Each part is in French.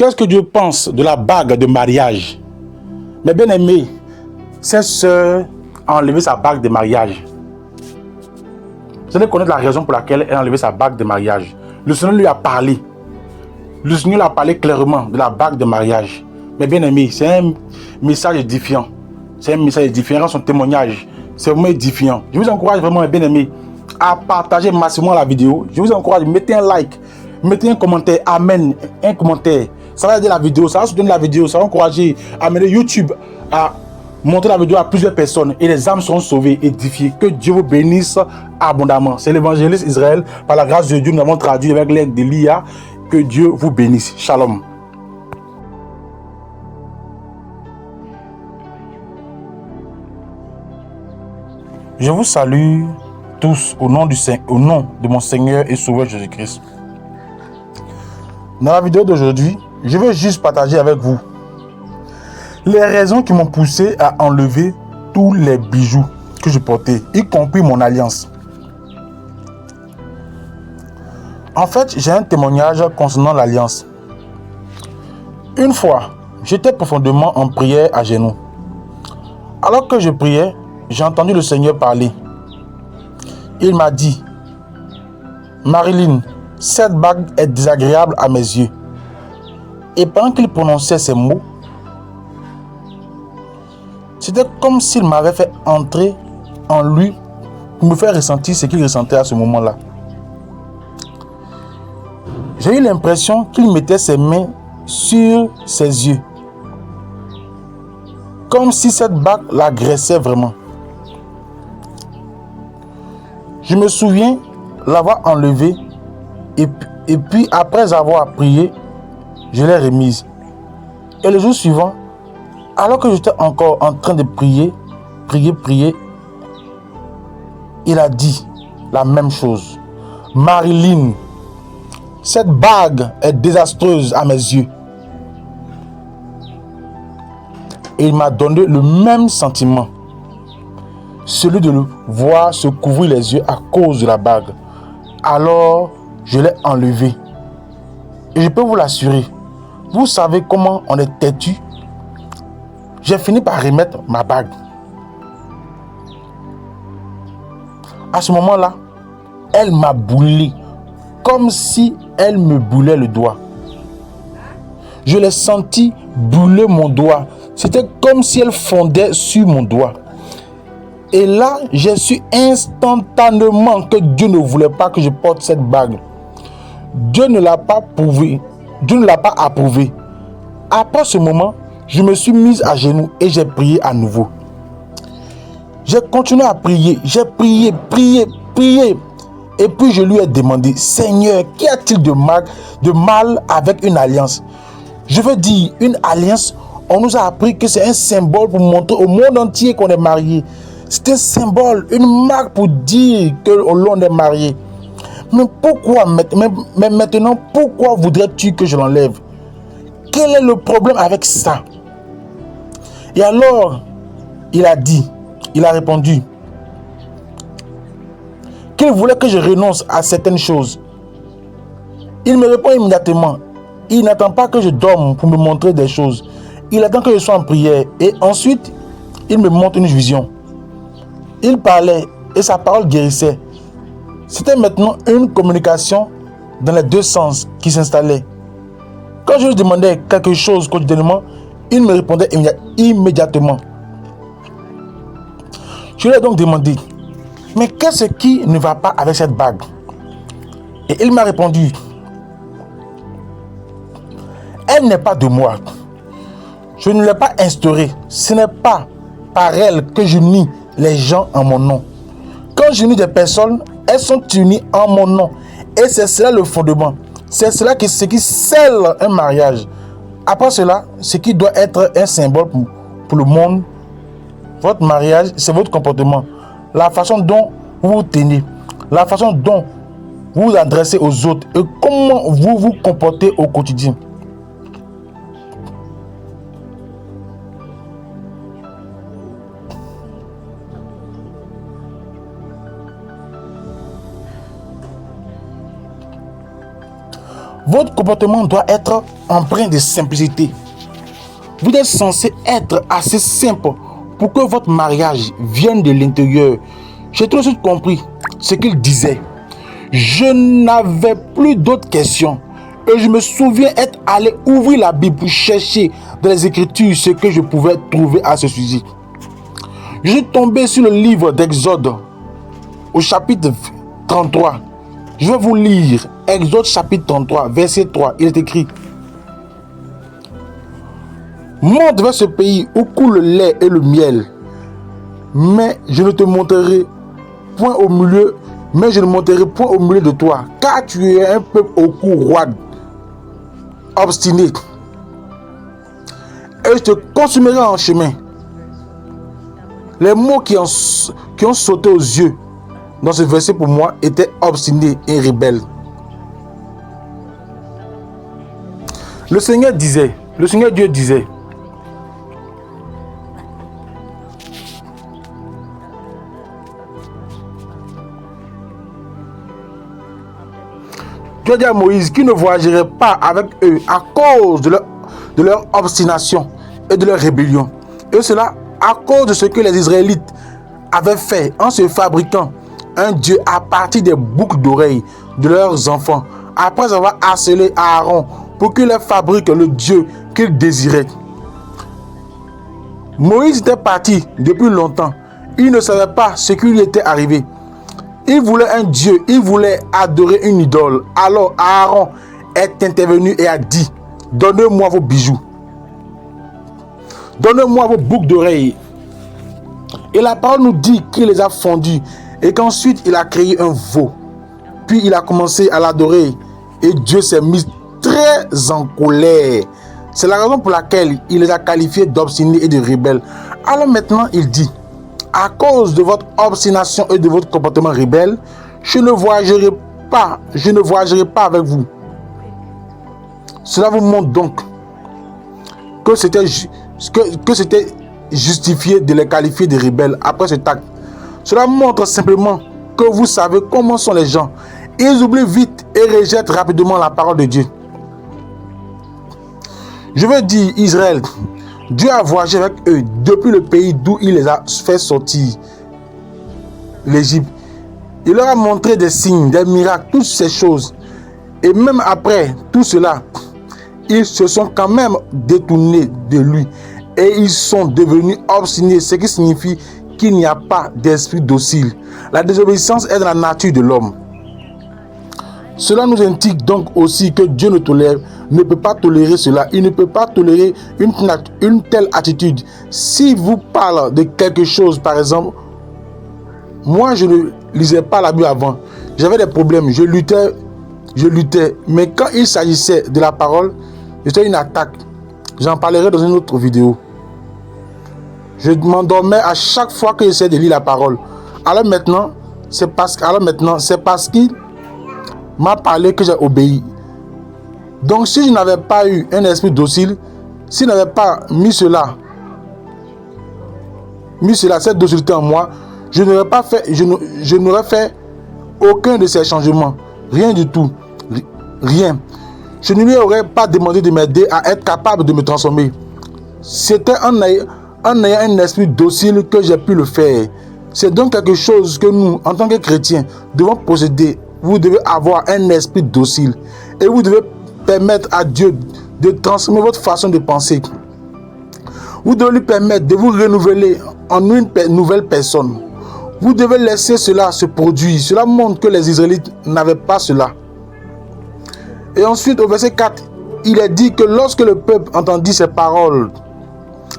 Qu'est-ce que Dieu pense de la bague de mariage? Mes bien-aimés, cette sœur a enlevé sa bague de mariage. Vous allez connaître la raison pour laquelle elle a enlevé sa bague de mariage. Le Seigneur lui a parlé. Le Seigneur lui a parlé clairement de la bague de mariage. Mes bien-aimés, c'est un message édifiant. C'est un message édifiant, son témoignage. C'est vraiment édifiant. Je vous encourage vraiment, mes bien-aimés, à partager massivement la vidéo. Je vous encourage, mettez un like, mettez un commentaire, amen, un commentaire. Ça va aider la vidéo, ça va soutenir la vidéo, ça va encourager, amener YouTube à montrer la vidéo à plusieurs personnes et les âmes seront sauvées, édifiées. Que Dieu vous bénisse abondamment. C'est l'évangéliste Israël. Par la grâce de Dieu, nous avons traduit avec l'aide de l'IA. Que Dieu vous bénisse. Shalom. Je vous salue tous au nom de mon Seigneur et Sauveur Jésus-Christ. Dans la vidéo d'aujourd'hui, je veux juste partager avec vous les raisons qui m'ont poussé à enlever tous les bijoux que je portais, y compris mon alliance. En fait, j'ai un témoignage concernant l'alliance. Une fois, j'étais profondément en prière à genoux. Alors que je priais, j'ai entendu le Seigneur parler. Il m'a dit, Marilyn, cette bague est désagréable à mes yeux. Et pendant qu'il prononçait ces mots, c'était comme s'il m'avait fait entrer en lui pour me faire ressentir ce qu'il ressentait à ce moment-là. J'ai eu l'impression qu'il mettait ses mains sur ses yeux, comme si cette bague l'agressait vraiment. Je me souviens l'avoir enlevée et puis après avoir prié, je l'ai remise. Et le jour suivant, alors que j'étais encore en train de prier, il a dit la même chose. Marilyn, cette bague est désastreuse à mes yeux. Et il m'a donné le même sentiment, celui de le voir se couvrir les yeux à cause de la bague. Alors, je l'ai enlevée. Et je peux vous l'assurer, vous savez comment on est têtu. J'ai fini par remettre ma bague. À ce moment-là, elle m'a boulé, comme si elle me boulait le doigt. Je l'ai senti bouler mon doigt. C'était comme si elle fondait sur mon doigt. Et là, j'ai su instantanément que Dieu ne voulait pas que je porte cette bague. Dieu ne l'a pas prouvé. Dieu ne l'a pas approuvé. Après ce moment, je me suis mise à genoux et j'ai prié à nouveau. J'ai continué à prier. J'ai prié. Et puis je lui ai demandé, Seigneur, qu'y a-t-il de mal avec une alliance? Je veux dire, une alliance, on nous a appris que c'est un symbole pour montrer au monde entier qu'on est marié. C'est un symbole, une marque pour dire que l'on est marié. Mais pourquoi, mais maintenant, pourquoi voudrais-tu que je l'enlève? Quel est le problème avec ça? Et alors, il a répondu qu'il voulait que je renonce à certaines choses. Il me répond immédiatement. Il n'attend pas que je dorme pour me montrer des choses. Il attend que je sois en prière. Et ensuite, il me montre une vision. Il parlait et sa parole guérissait. C'était maintenant une communication dans les deux sens qui s'installait. Quand je lui demandais quelque chose quotidiennement, il me répondait immédiatement. Je lui ai donc demandé, mais qu'est-ce qui ne va pas avec cette bague? Et il m'a répondu, elle n'est pas de moi. Je ne l'ai pas instaurée. Ce n'est pas par elle que j'unis les gens en mon nom. Quand j'unis des personnes, elles sont unies en mon nom. Et c'est cela le fondement. C'est cela qui scelle un mariage. Après cela, ce qui doit être un symbole pour le monde, votre mariage, c'est votre comportement. La façon dont vous vous tenez, la façon dont vous vous adressez aux autres et comment vous vous comportez au quotidien. Votre comportement doit être empreint de simplicité. Vous êtes censé être assez simple pour que votre mariage vienne de l'intérieur. J'ai tout de suite compris ce qu'il disait. Je n'avais plus d'autres questions. Et je me souviens être allé ouvrir la Bible pour chercher dans les Écritures ce que je pouvais trouver à ce sujet. Je suis tombé sur le livre d'Exode au chapitre 33. Je vais vous lire Exode chapitre 33, verset 3. Il est écrit: monte vers ce pays où coule le lait et le miel, mais je ne monterai point au milieu de toi, car tu es un peuple au cou roide, obstiné, et je te consumerai en chemin. Les mots qui ont sauté aux yeux dans ce verset pour moi étaient obstiné et rebelle. Le Seigneur Dieu disait: Dieu dit à Moïse qu'il ne voyagerait pas avec eux à cause de leur obstination et de leur rébellion. Et cela à cause de ce que les Israélites avaient fait en se fabriquant un Dieu à partir des boucles d'oreilles de leurs enfants, après avoir harcelé Aaron pour qu'il leur fabrique le Dieu qu'ils désiraient. Moïse était parti depuis longtemps. Il ne savait pas ce qui lui était arrivé. Il voulait un Dieu, il voulait adorer une idole. Alors Aaron est intervenu et a dit: donnez-moi vos bijoux, donnez-moi vos boucles d'oreilles. Et la parole nous dit qu'il les a fondus et qu'ensuite il a créé un veau. Puis il a commencé à l'adorer et Dieu s'est mis très en colère. C'est la raison pour laquelle il les a qualifiés d'obstinés et de rebelles. Alors maintenant il dit: à cause de votre obstination et de votre comportement rebelle, je ne voyagerai pas avec vous. Cela vous montre donc que c'était justifié de les qualifier de rebelles après cet acte. Cela montre simplement que vous savez comment sont les gens. Ils oublient vite et rejettent rapidement la parole de Dieu. Je veux dire, Israël, Dieu a voyagé avec eux depuis le pays d'où il les a fait sortir, l'Égypte. Il leur a montré des signes, des miracles, toutes ces choses. Et même après tout cela, ils se sont quand même détournés de lui. Et ils sont devenus obstinés, ce qui signifie qu'il n'y a pas d'esprit docile. La désobéissance est dans la nature de l'homme. Cela nous indique donc aussi que Dieu ne peut pas tolérer cela. Il ne peut pas tolérer une telle attitude. Si vous parlez de quelque chose, par exemple, moi je ne lisais pas la Bible avant. J'avais des problèmes, je luttais. Mais quand il s'agissait de la parole, c'était une attaque. J'en parlerai dans une autre vidéo. Je m'endormais à chaque fois que j'essayais de lire la parole. Alors maintenant, c'est parce qu'il m'a parlé que j'ai obéi. Donc si je n'avais pas eu un esprit docile, s'il n'avait pas mis cela, cette docilité en moi, je n'aurais fait aucun de ces changements. Rien du tout. Rien. Je ne lui aurais pas demandé de m'aider à être capable de me transformer. C'était en ayant un esprit docile que j'ai pu le faire. C'est donc quelque chose que nous, en tant que chrétiens, devons posséder. Vous devez avoir un esprit docile. Et vous devez permettre à Dieu de transformer votre façon de penser. Vous devez lui permettre de vous renouveler en une nouvelle personne. Vous devez laisser cela se produire. Cela montre que les Israélites n'avaient pas cela. Et ensuite, au verset 4, il est dit que lorsque le peuple entendit ces paroles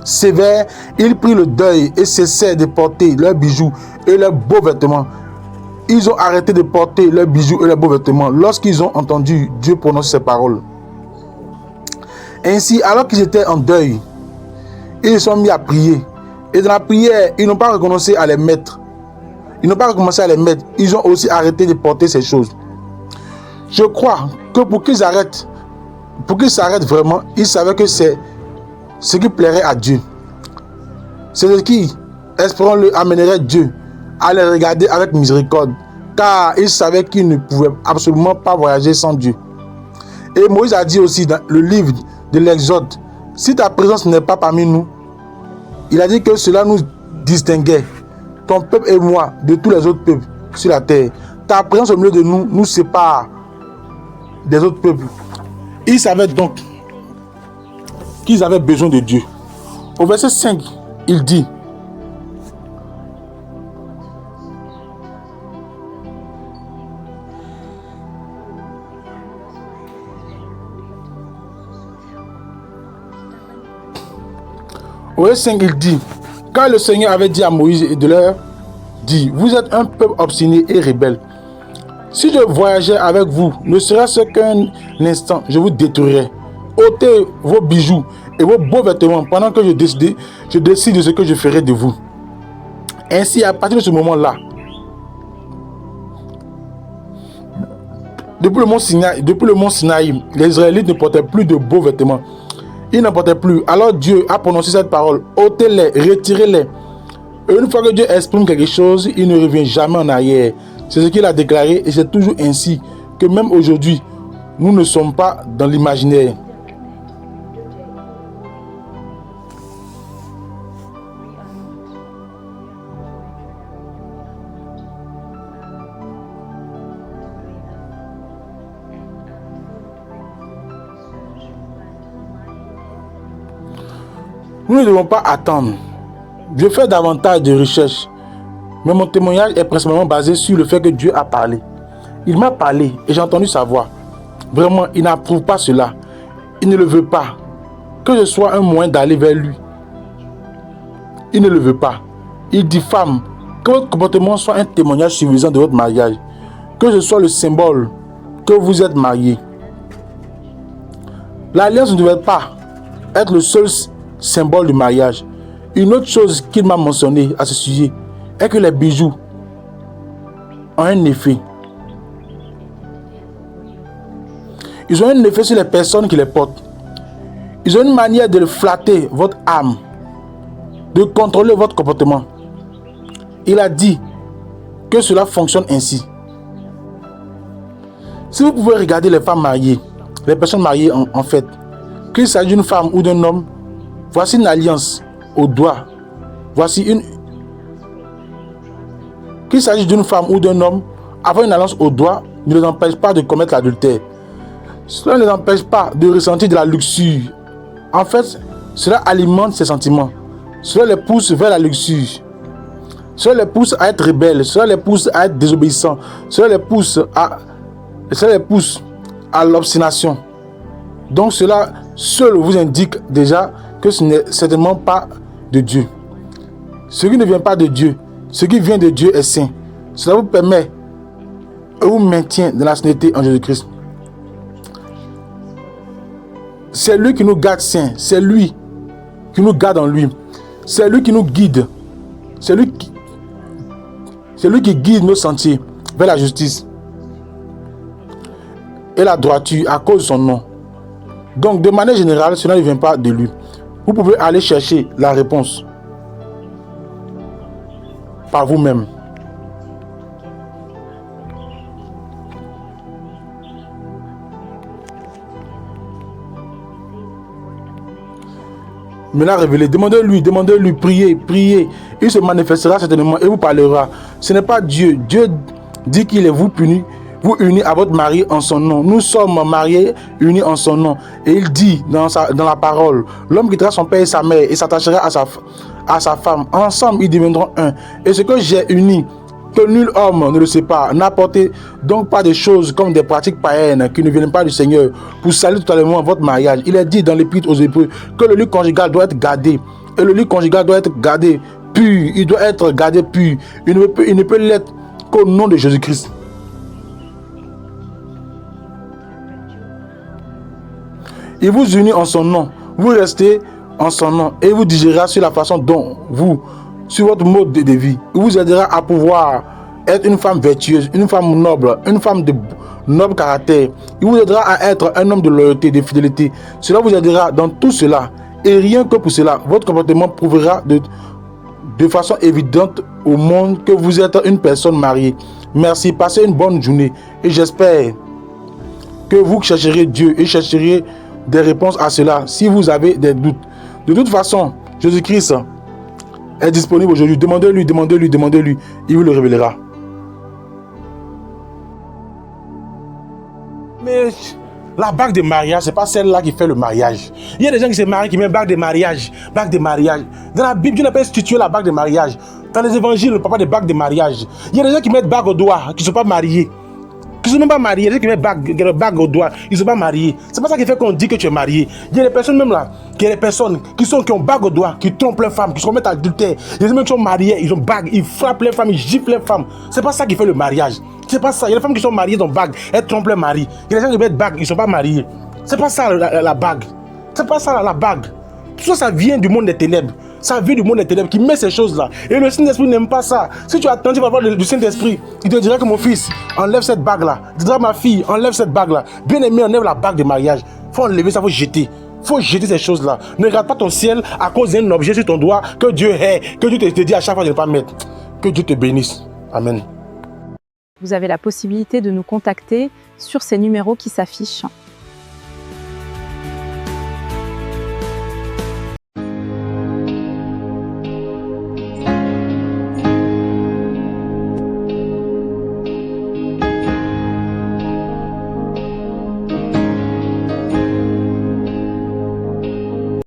sévères, il prit le deuil et cessait de porter leurs bijoux et leurs beaux vêtements. Ils ont arrêté de porter leurs bijoux et leurs beaux vêtements lorsqu'ils ont entendu Dieu prononcer ces paroles. Ainsi, alors qu'ils étaient en deuil, ils se sont mis à prier. Et dans la prière, ils n'ont pas recommencé à les mettre. Ils ont aussi arrêté de porter ces choses. Je crois que pour qu'ils s'arrêtent vraiment, ils savaient que c'est ce qui plairait à Dieu. C'est ce qui, espérons-le, amènerait Dieu à les regarder avec miséricorde, car ils savaient qu'ils ne pouvaient absolument pas voyager sans Dieu. Et Moïse a dit aussi dans le livre de l'Exode, si ta présence n'est pas parmi nous, il a dit que cela nous distinguait, ton peuple et moi, de tous les autres peuples sur la terre. Ta présence au milieu de nous nous sépare des autres peuples. Ils savaient donc qu'ils avaient besoin de Dieu. Au verset 5, il dit, au verset 5, il dit, quand le Seigneur avait dit à Moïse et de leur dire, vous êtes un peuple obstiné et rebelle. Si je voyageais avec vous, ne serait-ce qu'un instant, je vous détruirais. ôtez vos bijoux et vos beaux vêtements pendant que je décide de ce que je ferai de vous. Ainsi, à partir de ce moment-là, depuis le mont Sinaï, les Israélites ne portaient plus de beaux vêtements. Ils n'en portaient plus. Alors Dieu a prononcé cette parole, ôtez-les, retirez-les. Et une fois que Dieu exprime quelque chose, il ne revient jamais en arrière. C'est ce qu'il a déclaré et c'est toujours ainsi que même aujourd'hui, nous ne sommes pas dans l'imaginaire. Nous ne devons pas attendre. Je fais davantage de recherches, mais mon témoignage est principalement basé sur le fait que Dieu a parlé. Il m'a parlé et j'ai entendu sa voix. Vraiment, il n'approuve pas cela. Il ne le veut pas. Que je sois un moyen d'aller vers lui. Il ne le veut pas. Il dit, femme, que votre comportement soit un témoignage suffisant de votre mariage. Que je sois le symbole que vous êtes mariés. L'alliance ne devait pas être le seul symbole du mariage. Une autre chose qu'il m'a mentionné à ce sujet est que les bijoux ont un effet. Ils ont un effet sur les personnes qui les portent. Ils ont une manière de flatter votre âme, de contrôler votre comportement. Il a dit que cela fonctionne ainsi. Si vous pouvez regarder les femmes mariées, les personnes mariées en fait, qu'il s'agisse d'une femme ou d'un homme, voici une alliance au doigt. Voici une... Qu'il s'agisse d'une femme ou d'un homme, avoir une alliance au doigt ne les empêche pas de commettre l'adultère. Cela ne les empêche pas de ressentir de la luxure. En fait, cela alimente ses sentiments. Cela les pousse vers la luxure. Cela les pousse à être rebelles. Cela les pousse à être désobéissants. Cela les pousse à l'obstination. Donc cela seul vous indique déjà que ce n'est certainement pas de Dieu. Ce qui ne vient pas de Dieu, ce qui vient de Dieu est saint. Cela vous permet et vous maintient dans la sainteté en Jésus-Christ. C'est lui qui nous garde saints. C'est lui qui nous garde en lui. C'est lui qui nous guide. C'est lui qui guide nos sentiers vers la justice et la droiture à cause de son nom. Donc, de manière générale, cela ne vient pas de lui. Vous pouvez aller chercher la réponse par vous-même. Me l'a révélé. Demandez-lui, priez. Il se manifestera certainement et vous parlera. Ce n'est pas Dieu. Dieu dit qu'il est vous unis à votre mari en son nom. Nous sommes mariés, unis en son nom. Et il dit dans la parole, l'homme quittera son père et sa mère et s'attachera à sa femme. Ensemble, ils deviendront un. Et ce que j'ai uni, que nul homme ne le sépare. N'apportez donc pas des choses comme des pratiques païennes qui ne viennent pas du Seigneur pour salir totalement votre mariage. Il est dit dans l'Épître aux Hébreux que le lit conjugal doit être gardé. Et le lit conjugal doit être gardé pur. Il doit être gardé pur. Il ne peut l'être qu'au nom de Jésus-Christ. Il vous unit en son nom. Vous restez en son nom et vous digérera sur la façon dont sur votre mode de vie. Il vous aidera à pouvoir être une femme vertueuse, une femme noble, une femme de noble caractère. Il vous aidera à être un homme de loyauté, de fidélité. Cela vous aidera dans tout cela. Et rien que pour cela, votre comportement prouvera de façon évidente au monde que vous êtes une personne mariée. Merci, passez une bonne journée et j'espère que vous chercherez Dieu et chercherez des réponses à cela si vous avez des doutes. De toute façon, Jésus-Christ est disponible aujourd'hui. Demandez-lui, demandez-lui, demandez-lui. Il vous le révélera. Mais la bague de mariage, c'est pas celle-là qui fait le mariage. Il y a des gens qui se marient, qui mettent bague de mariage. Bague de mariage. Dans la Bible, Dieu n'a pas institué la bague de mariage. Dans les évangiles, on ne parle pas de bague de mariage. Il y a des gens qui mettent bague au doigt, qui ne sont pas mariés. Qui ne sont même pas mariés. Il y a des gens qui mettent bague au doigt, ils ne sont pas mariés. C'est pas ça qui fait qu'on dit que tu es marié. Il y a des personnes même là, il y a des personnes qui ont bague au doigt, qui trompent leurs femmes, qui se remettent adultères. Il y a des gens qui sont mariés, ils ont bague, ils frappent les femmes, ils giflent les femmes. C'est pas ça qui fait le mariage. C'est pas ça. Il y a des femmes qui sont mariées, ils ont bague, elles trompent leur mari. Il y a des gens qui mettent bague, ils ne sont pas mariés. C'est pas ça la bague. C'est pas ça la bague. Tout ça, ça vient du monde des ténèbres. Ça vient du monde des ténèbres qui met ces choses-là. Et le Saint-Esprit n'aime pas ça. Si tu attends, tu vas voir du Saint-Esprit. Il te dira que mon fils, enlève cette bague-là. Il te dira ma fille, enlève cette bague-là. Bien aimé, enlève la bague de mariage. Il faut enlever ça, il faut jeter. Il faut jeter ces choses-là. Ne regarde pas ton ciel à cause d'un objet sur ton doigt que Dieu hait, que Dieu te dit à chaque fois de ne pas mettre. Que Dieu te bénisse. Amen. Vous avez la possibilité de nous contacter sur ces numéros qui s'affichent.